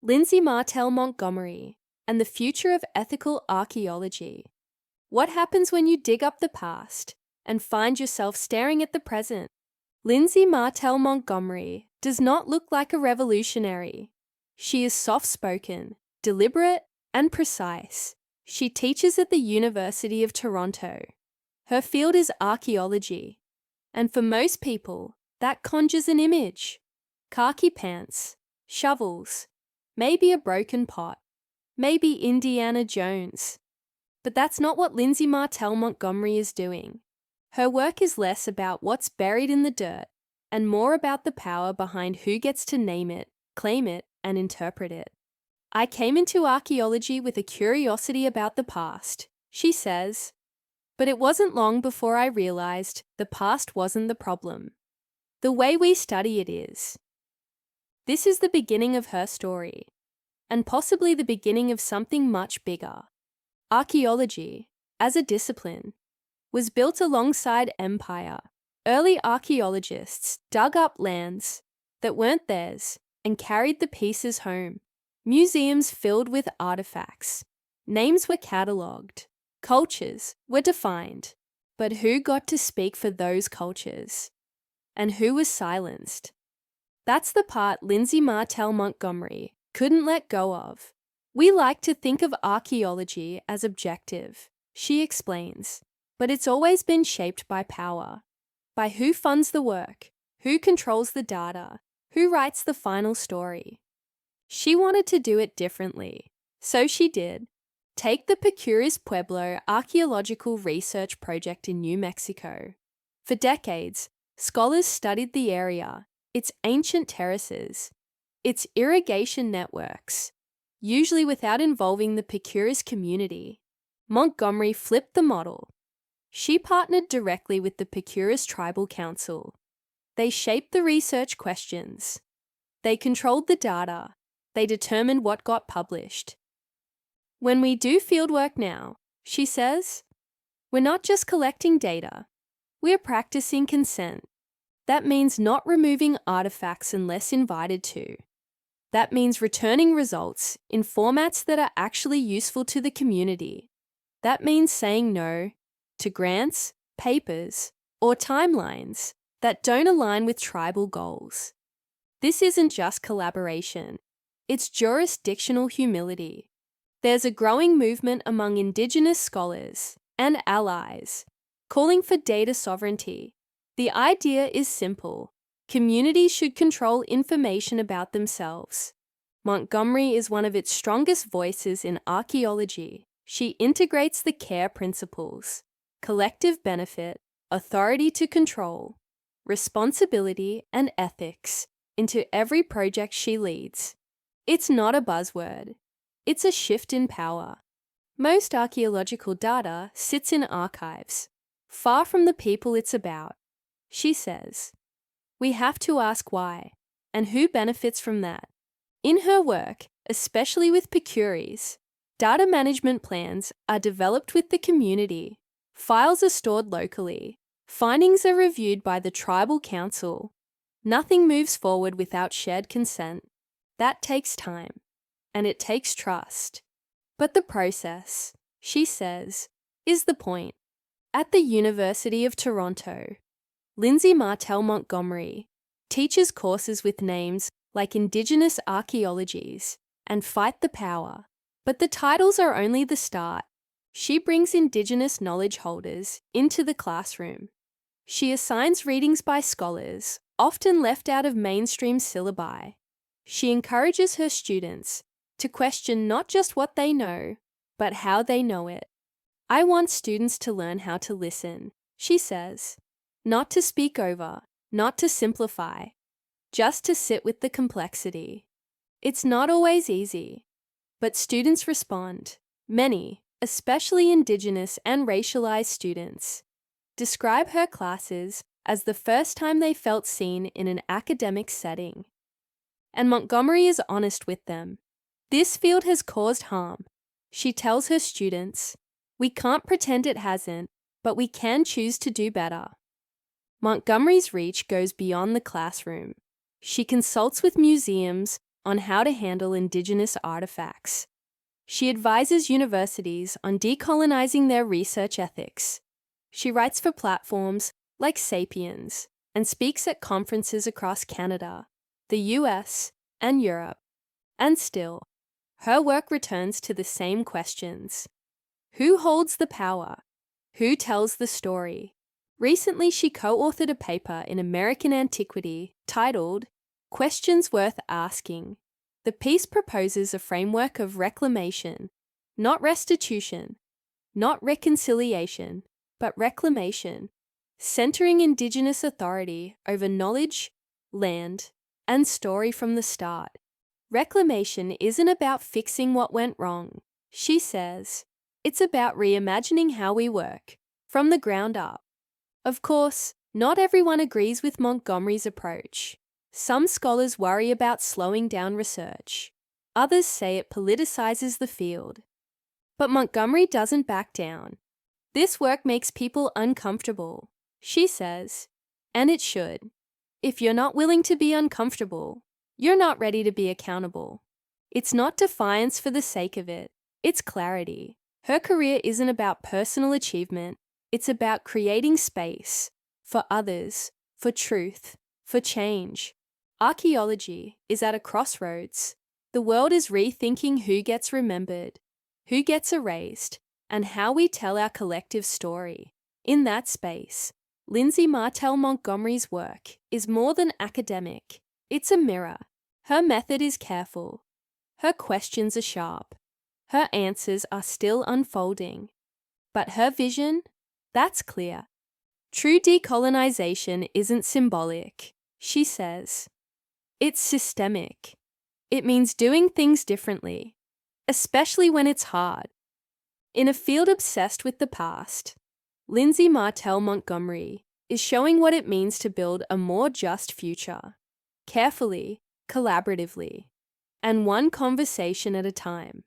Lindsay Martel Montgomery and the Future of Ethical Archaeology. What happens when you dig up the past and find yourself staring at the present? Lindsay Martel Montgomery does not look like a revolutionary. She is soft-spoken, deliberate, and precise. She teaches at the University of Toronto. Her field is archaeology, and for most people, that conjures an image. Khaki pants, shovels, maybe a broken pot, maybe Indiana Jones. But that's not what Lindsay Martel Montgomery is doing. Her work is less about what's buried in the dirt and more about the power behind who gets to name it, claim it, and interpret it. I came into archaeology with a curiosity about the past, she says, but it wasn't long before I realized the past wasn't the problem. The way we study it is. This is the beginning of her story, and possibly the beginning of something much bigger. Archaeology, as a discipline, was built alongside empire. Early archaeologists dug up lands that weren't theirs and carried the pieces home. Museums filled with artifacts. Names were catalogued. Cultures were defined. But who got to speak for those cultures? And who was silenced? That's the part Lindsay Martel Montgomery couldn't let go of. We like to think of archaeology as objective, she explains, but it's always been shaped by power, by who funds the work, who controls the data, who writes the final story. She wanted to do it differently, so she did. Take the Pecures Pueblo Archaeological Research Project in New Mexico. For decades, scholars studied the area, its ancient terraces, its irrigation networks, usually without involving the Pecures community. Montgomery flipped the model. She partnered directly with the Pecures Tribal Council. They shaped the research questions. They controlled the data. They determined what got published. When we do fieldwork now, she says, we're not just collecting data. We're practicing consent. That means not removing artifacts unless invited to. That means returning results in formats that are actually useful to the community. That means saying no to grants, papers, or timelines that don't align with tribal goals. This isn't just collaboration. It's jurisdictional humility. There's a growing movement among Indigenous scholars and allies calling for data sovereignty. The idea is simple. Communities should control information about themselves. Montgomery is one of its strongest voices in archaeology. She integrates the CARE principles: collective benefit, authority to control, responsibility, and ethics into every project she leads. It's not a buzzword. It's a shift in power. Most archaeological data sits in archives, far from the people it's about. She says, we have to ask why, and who benefits from that. In her work, especially with Pecures, data management plans are developed with the community. Files are stored locally. Findings are reviewed by the tribal council. Nothing moves forward without shared consent. That takes time, and it takes trust. But the process, she says, is the point. At the University of Toronto, Lindsay Martel Montgomery teaches courses with names like Indigenous archaeologies and Fight the Power. But the titles are only the start. She brings Indigenous knowledge holders into the classroom. She assigns readings by scholars, often left out of mainstream syllabi. She encourages her students to question not just what they know, but how they know it. I want students to learn how to listen, she says. Not to speak over, not to simplify, just to sit with the complexity. It's not always easy, but students respond. Many, especially Indigenous and racialized students, describe her classes as the first time they felt seen in an academic setting. And Montgomery is honest with them. This field has caused harm. She tells her students, we can't pretend it hasn't, but we can choose to do better. Montgomery's reach goes beyond the classroom. She consults with museums on how to handle Indigenous artifacts. She advises universities on decolonizing their research ethics. She writes for platforms like Sapiens and speaks at conferences across Canada, the US, and Europe. And still, her work returns to the same questions. Who holds the power? Who tells the story? Recently, she co-authored a paper in American Antiquity titled Questions Worth Asking. The piece proposes a framework of reclamation, not restitution, not reconciliation, but reclamation, centering Indigenous authority over knowledge, land, and story from the start. Reclamation isn't about fixing what went wrong, she says. It's about reimagining how we work, from the ground up. Of course, not everyone agrees with Montgomery's approach. Some scholars worry about slowing down research. Others say it politicizes the field. But Montgomery doesn't back down. This work makes people uncomfortable, she says, and it should. If you're not willing to be uncomfortable, you're not ready to be accountable. It's not defiance for the sake of it, it's clarity. Her career isn't about personal achievement, it's about creating space for others, for truth, for change. Archaeology is at a crossroads. The world is rethinking who gets remembered, who gets erased, and how we tell our collective story. In that space, Lindsay Martel Montgomery's work is more than academic. It's a mirror. Her method is careful. Her questions are sharp. Her answers are still unfolding. But her vision? That's clear. True decolonization isn't symbolic, she says. It's systemic. It means doing things differently, especially when it's hard. In a field obsessed with the past, Lindsay Martel Montgomery is showing what it means to build a more just future, carefully, collaboratively, and one conversation at a time.